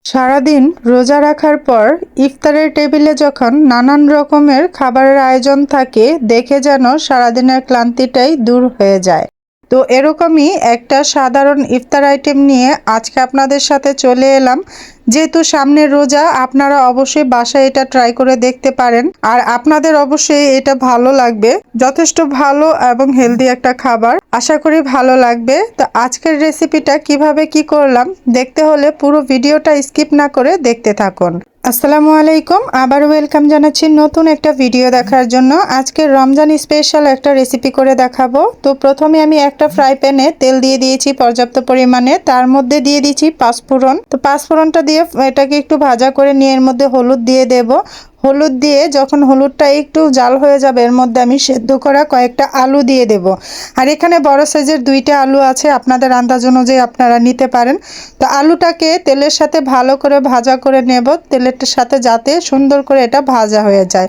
সারাদিন রোজা রাখার পর ইফতারের টেবিলে যখন নানান রকমের খাবারের আয়োজন থাকে দেখে যেন সারাদিনের ক্লান্তিটাই দূর হয়ে যায়। তো এরকমই একটা সাধারণ ইফতার আইটেম নিয়ে আজকে আপনাদের সাথে চলে এলাম। যেহেতু সামনে রোজা, আপনারা অবশ্যই বাসায় এটা ট্রাই করে দেখতে পারেন আর আপনাদের অবশ্যই এটা ভালো লাগবে। যথেষ্ট ভালো এবং হেলদি একটা খাবার, আশা করি ভালো লাগবে। তো আজকের রেসিপিটা কিভাবে কি করলাম দেখতে হলে পুরো ভিডিওটা স্কিপ না করে দেখতে থাকুন। আসসালামু আলাইকুম, আবার ওয়েলকাম জানাচ্ছি নতুন একটা ভিডিও দেখার জন্য। আজকে রমজান স্পেশাল একটা রেসিপি করে দেখাবো। তো প্রথমে আমি একটা ফ্রাই প্যানে তেল দিয়ে দিয়েছি পর্যাপ্ত পরিমাণে, তার মধ্যে দিয়ে দিয়েছি পাঁচফোড়ন। তো পাঁচফোড়নটা দিয়ে এটাকে একটু ভাজা করে নিয়ে এর মধ্যে হলুদ দিয়ে দেব। হলুদ দিয়ে যখন হলুদটা একটু জাল হয়ে যাবে এর মধ্যে আমি সেদ্ধ করা কয়েকটা আলু দিয়ে দেব। আর এখানে বড় সাইজের 2টা আলু আছে, আপনাদের আন্দাজ অনুযায়ী আপনারা নিতে পারেন। তো আলুটাকে তেলের সাথে ভালো করে ভাজা করে নেব, তেলের সাথে যাতে সুন্দর করে এটা ভাজা হয়ে যায়।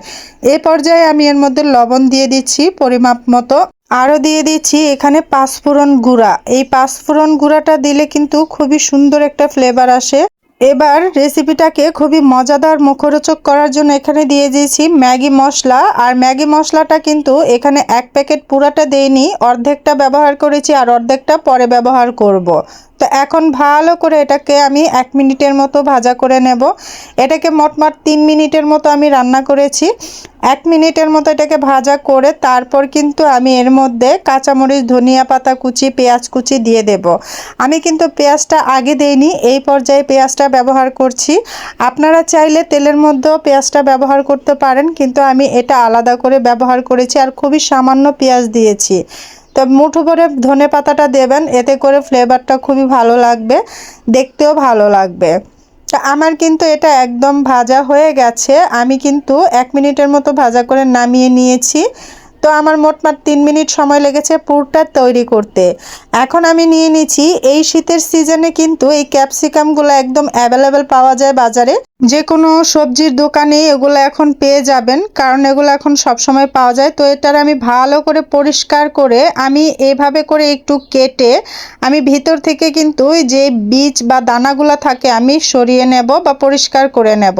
এই পর্যায়ে আমি এর মধ্যে লবণ দিয়ে দিচ্ছি পরিমাপ মতো, আরও দিয়ে দিচ্ছি এখানে পাঁচফোড়ন গুঁড়া। এই পাঁচফোড়ন গুঁড়াটা দিলে কিন্তু খুবই সুন্দর একটা ফ্লেভার আসে। এবার রেসিপিটাকে খুবই মজাদার মুখরোচক করার জন্য এখানে দিয়ে দিয়েছি ম্যাগি মশলা। আর ম্যাগি মশলাটা কিন্তু এখানে 1 প্যাকেট পুরাটা দেইনি, অর্ধেকটা ব্যবহার করেছি আর অর্ধেকটা পরে ব্যবহার করব। তো এখন ভালো করে এটাকে আমি 1 মিনিটের মতো ভাজা করে নেব। এটাকে মোটমাট 3 মিনিটের মতো আমি রান্না করেছি। 1 মিনিটের মতো এটাকে ভাজা করে তারপর কিন্তু আমি এর মধ্যে কাঁচামরিচ, ধনিয়া পাতা কুচি, পেঁয়াজ কুচি দিয়ে দেব। আমি কিন্তু পেঁয়াজটা আগে দেইনি, এই পর্যায়ে পেঁয়াজটা ব্যবহার করছি। আপনারা চাইলে তেলের মধ্যেও পেঁয়াজটা ব্যবহার করতে পারেন, কিন্তু আমি এটা আলাদা করে ব্যবহার করেছি আর খুবই সামান্য পেঁয়াজ দিয়েছি। তো মুঠো করে ধনে পাতাটা দেবেন, এতে করে ফ্লেভারটা খুবই ভালো লাগবে, দেখতেও ভালো লাগবে। তা আমার কিন্তু এটা একদম ভাজা হয়ে গেছে, আমি কিন্তু 1 মিনিটের মতো ভাজা করে নামিয়ে নিয়েছি। তো আমার মোটমাট 3 মিনিট সময় লেগেছে পুরটা তৈরি করতে। এখন আমি নিয়ে নিচ্ছি, এই শীতের সিজনে কিন্তু এই ক্যাপসিকামগুলো একদম অ্যাভেলেবেল পাওয়া যায় বাজারে, যে কোনো সবজির দোকানে এগুলো এখন পেয়ে যাবেন, কারণ এগুলো এখন সব সময় পাওয়া যায়। তো এটার আমি ভালো করে পরিষ্কার করে আমি এভাবে করে একটু কেটে আমি ভিতর থেকে কিন্তু যে বীজ বা দানাগুলো থাকে আমি সরিয়ে নেব বা পরিষ্কার করে নেব।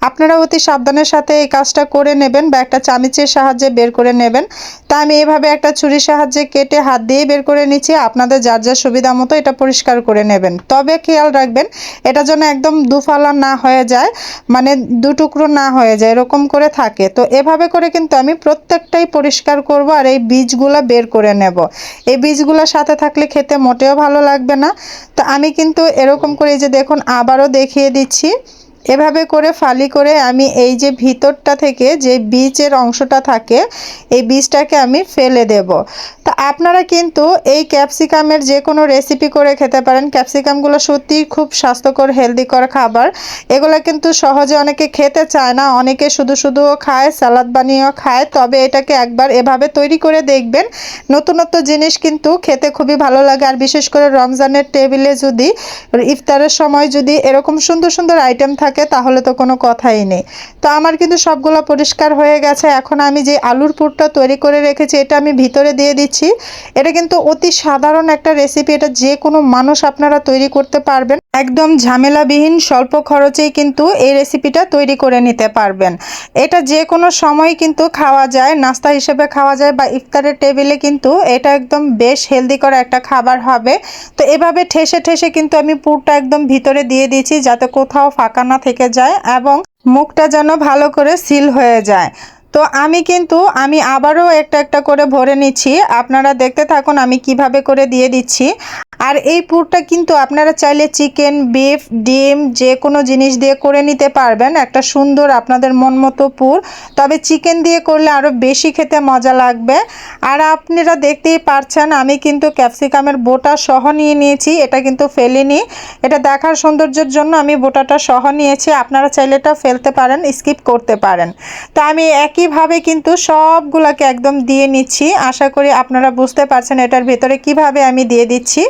আপনারা অতি সাবধানের সাথে এই কাজটা করে নেবেন বা একটা চামচের সাহায্যে বের করে নেবেন। তা আমি এভাবে একটা ছুরির সাহায্যে কেটে হাত দিয়ে বের করে নিচ্ছি। আপনাদের যার যার সুবিধা মতো এটা পরিষ্কার করে নেবেন, তবে খেয়াল রাখবেন এটা যেন একদম দুফালা না হয়ে যায়, মানে 2 টুকরো না হয়ে যায়, এরকম করে থাকে। তো এভাবে করে কিন্তু আমি প্রত্যেকটাই পরিষ্কার করব আর এই বীজগুলা বের করে নেব। এই বীজগুলোর সাথে থাকলে খেতে মোটেও ভালো লাগবে না। তো আমি কিন্তু এরকম করে, এই যে দেখুন আবারও দেখিয়ে দিচ্ছি, এভাবে করে ফালি করে আমি এই যে ভিতরটা থেকে যে বীজের অংশটা থাকে এই বীজটাকে আমি ফেলে দেব। তা আপনারা কিন্তু এই ক্যাপসিকামের যে কোনো রেসিপি করে খেতে পারেন। ক্যাপসিকামগুলো সত্যিই খুব স্বাস্থ্যকর হেলদিকর খাবার। এগুলো কিন্তু সহজে অনেকে খেতে চায় না, অনেকে শুধু শুধুও খায়, সালাদ বানিয়েও খায়। তবে এটাকে একবার এভাবে তৈরি করে দেখবেন, নতুনত্ব জিনিস কিন্তু খেতে খুবই ভালো লাগে। আর বিশেষ করে রমজানের টেবিলে যদি ইফতারের সময় যদি এরকম সুন্দর সুন্দর আইটেম থাকে তাহলে তো কোনো কথাই নেই। তো আমার কিন্তু সবগুলো পরিষ্কার হয়ে গেছে। এখন আমি যে আলুর পুরটা তৈরি করে রেখেছি এটা আমি ভিতরে দিয়ে দিচ্ছি। এটা কিন্তু অতি সাধারণ একটা রেসিপি, এটা যে কোনো মানুষ আপনারা তৈরি করতে পারবেন, একদম ঝামেলাবিহীন স্বল্প খরচেই কিন্তু এই রেসিপিটা তৈরি করে নিতে পারবেন। এটা যে কোনো সময় কিন্তু খাওয়া যায়, নাস্তা হিসেবে খাওয়া যায় বা ইফতারের টেবিলে কিন্তু এটা একদম বেশ হেলদি করা একটা খাবার হবে। তো এভাবে ঠেসে ঠেসে কিন্তু আমি পুরটা একদম ভিতরে দিয়ে দিয়েছি যাতে কোথাও ফাঁকা না থেকে যায় এবং মুখটা যেন ভালো করে সিল হয়ে যায়। তো আমি আবারও একটা একটা করে ভরে নিচ্ছি, আপনারা দেখতে থাকুন আমি কিভাবে করে দিয়ে দিচ্ছি। আর এই পুরটা কিন্তু আপনারা চাইলে চিকেন, বিফ, ডিম যে কোনো জিনিস দিয়ে করে নিতে পারবেন, একটা সুন্দর আপনাদের মন মতো পুর। তবে চিকেন দিয়ে করলে আরও বেশি খেতে মজা লাগবে। আর আপনারা দেখতেই পারছেন আমি কিন্তু ক্যাপসিকামের বোটা সহ নিয়ে নিয়েছি, এটা কিন্তু ফেলিনি। এটা দেখার সৌন্দর্যের জন্য আমি বোটাটা সহ নিয়েছি, আপনারা চাইলে এটা ফেলতে পারেন, স্কিপ করতে পারেন। তো আমি একইভাবে কিন্তু সবগুলোকে একদম দিয়ে নিচ্ছি। আশা করি আপনারা বুঝতে পারছেন এটার ভেতরে কিভাবে আমি দিয়ে দিচ্ছি।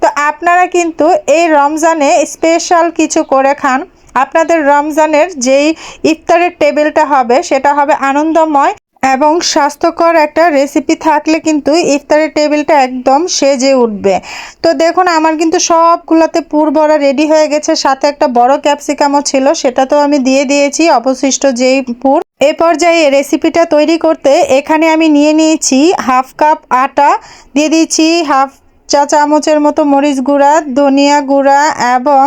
তো আপনারা কিন্তু এই রমজানে স্পেশাল কিছু করে খান, আপনাদের রমজানের যেই ইফতারের টেবিলটা হবে সেটা হবে আনন্দময় এবং স্বাস্থ্যকর একটা রেসিপি থাকলে কিন্তু ইফতারের টেবিলটা একদম সেজে উঠবে। তো দেখুন আমার কিন্তু সবগুলোতে পুর ভরা রেডি হয়ে গেছে, সাথে একটা বড় ক্যাপসিকামও ছিল, সেটা তো আমি দিয়ে দিয়েছি অবশিষ্ট যেই পুর। এই পর্যায়ে রেসিপিটা তৈরি করতে এখানে আমি নিয়ে নিয়েছি হাফ কাপ আটা, দিয়ে দিয়েছি হাফ চা চামচের মতো মরিচ গুঁড়া, ধনিয়া গুঁড়া এবং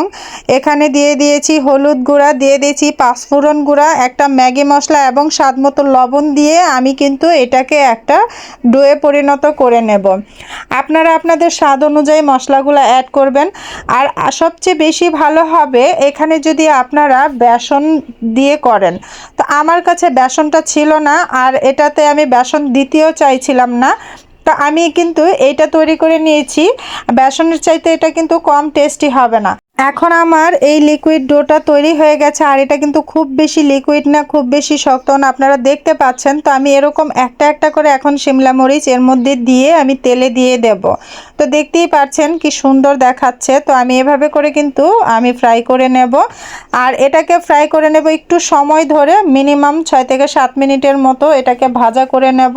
এখানে দিয়ে দিয়েছি হলুদ গুঁড়া, দিয়ে দিয়েছি পাঁচফোড়ন গুঁড়া, একটা ম্যাগি মশলা এবং স্বাদ মতো লবণ দিয়ে আমি কিন্তু এটাকে একটা ডোয়ে পরিণত করে নেব। আপনারা আপনাদের স্বাদ অনুযায়ী মশলাগুলো অ্যাড করবেন। আর সবচেয়ে বেশি ভালো হবে এখানে যদি আপনারা বেসন দিয়ে করেন। তো আমার কাছে বেসনটা ছিল না, আর এটাতে আমি বেসন দিতেও চাইছিলাম না। তো আমি কিন্তু এইটা তৈরি করে নিয়েছি। বেসনের চাইতে এটা কিন্তু কম টেস্টি হবে না। এখন আমার এই লিকুইড ডোটা তৈরি হয়ে গেছে, আর এটা কিন্তু খুব বেশি লিকুইড না, খুব বেশি শক্ত না, আপনারা দেখতে পাচ্ছেন। তো আমি এরকম একটা একটা করে এখন শিমলা মরিচ এর মধ্যে দিয়ে আমি তেলে দিয়ে দেব। তো দেখতেই পাচ্ছেন কি সুন্দর দেখাচ্ছে। তো আমি এভাবে করে কিন্তু আমি ফ্রাই করে নেব, আর এটাকে ফ্রাই করে নেব একটু সময় ধরে, মিনিমাম 6 থেকে 7 মিনিটের মতো এটাকে ভাজা করে নেব।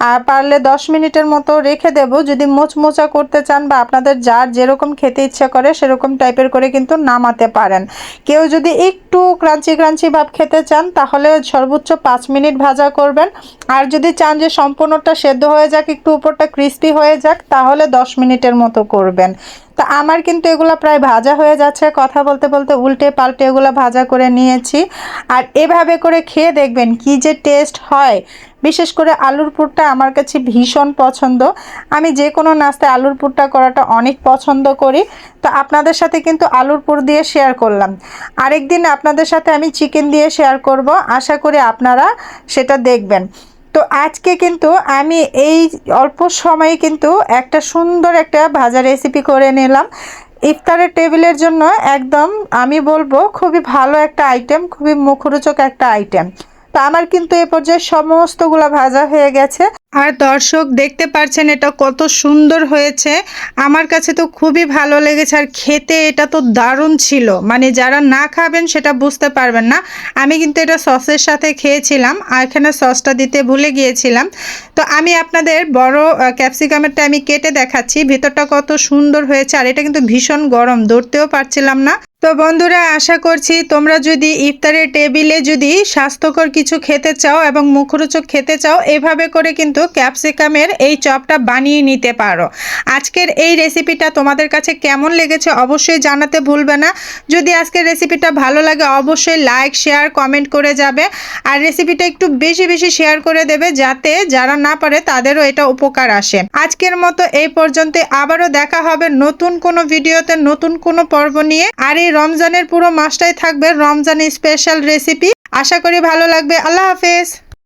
আর পারলে 10 মিনিটের মতো রেখে দেব। যদি মোচমোচা করতে চান বা আপনাদের যার যেরকম খেতে ইচ্ছা করে সেরকম টাইপের করে কিন্তু নামাতে পারেন। কেউ যদি একটু ক্রাঞ্চি ক্রাঞ্চি ভাব খেতে চান তাহলে সর্বোচ্চ 5 মিনিট ভাজা করবেন। আর যদি চান যে সম্পূর্ণটা সেদ্ধ হয়ে যাক, একটু উপরটা ক্রিস্পি হয়ে যাক, তাহলে 10 মিনিটের মতো করবেন। তো আমার কিন্তু এগুলো প্রায় ভাজা হয়ে যাচ্ছে, কথা বলতে বলতে উল্টে পাল্টে এগুলো ভাজা করে নিয়েছি। আর এভাবে করে খেয়ে দেখবেন কি যে টেস্ট হয়। বিশেষ করে আলুর পুরটা আমার কাছে ভীষণ পছন্দ। আমি যে কোনো নাস্তায় আলুর পুরটা করাটা অনেক পছন্দ করি। তো আপনাদের সাথে কিন্তু আলুর পুর দিয়ে শেয়ার করলাম। আরেকদিন আপনাদের সাথে আমি চিকেন দিয়ে শেয়ার করব, আশা করি আপনারা সেটা দেখবেন। তো আজকে কিন্তু আমি এই অল্প সময়ে কিন্তু একটা সুন্দর একটা ভাজা রেসিপি করে নিলাম। ইফতারের টেবিলের জন্য একদম আমি বলবো খুবই ভালো একটা আইটেম, খুবই মুখরোচক একটা আইটেম। তো আমার কিন্তু এ পর্যায়ে সমস্তগুলো ভাজা হয়ে গেছে। আর দর্শক দেখতে পাচ্ছেন এটা কত সুন্দর হয়েছে। আমার কাছে তো খুবই ভালো লেগেছে, আর খেতে এটা তো দারুণ ছিল, মানে যারা না খাবেন সেটা বুঝতে পারবেন না। আমি কিন্তু এটা সসের সাথে খেয়েছিলাম, আর এখানে সসটা দিতে ভুলে গিয়েছিলাম। তো আমি আপনাদের বড় ক্যাপসিকামেরটা আমি কেটে দেখাচ্ছি, ভিতরটা কত সুন্দর হয়েছে। আর এটা কিন্তু ভীষণ গরম, ধরতেও পারছিলাম না। তো বন্ধুরা আশা করছি তোমরা যদি ইফতারের টেবিলে যদি স্বাস্থ্যকর কিছু খেতে চাও এবং মুখরোচক খেতে চাও, এভাবে করে কিন্তু ক্যাপসিকামের এই চপটা বানিয়ে নিতে পারো। আজকের এই রেসিপিটা তোমাদের কাছে কেমন লেগেছে অবশ্যই জানাতে ভুলবে না। যদি আজকের রেসিপিটা ভালো লাগে অবশ্যই লাইক শেয়ার কমেন্ট করে যাবে, আর রেসিপিটা একটু বেশি বেশি শেয়ার করে দেবে যাতে যারা না পারে তাদেরও এটা উপকার আসে। আজকের মতো এই পর্যন্ত, আবারও দেখা হবে নতুন কোনো ভিডিওতে নতুন কোনো পর্ব নিয়ে। আর এই রমজানের পুরো মাসটাই থাকবে রমজান স্পেশাল রেসিপি। আশা করি ভালো লাগবে। আল্লাহ হাফেজ।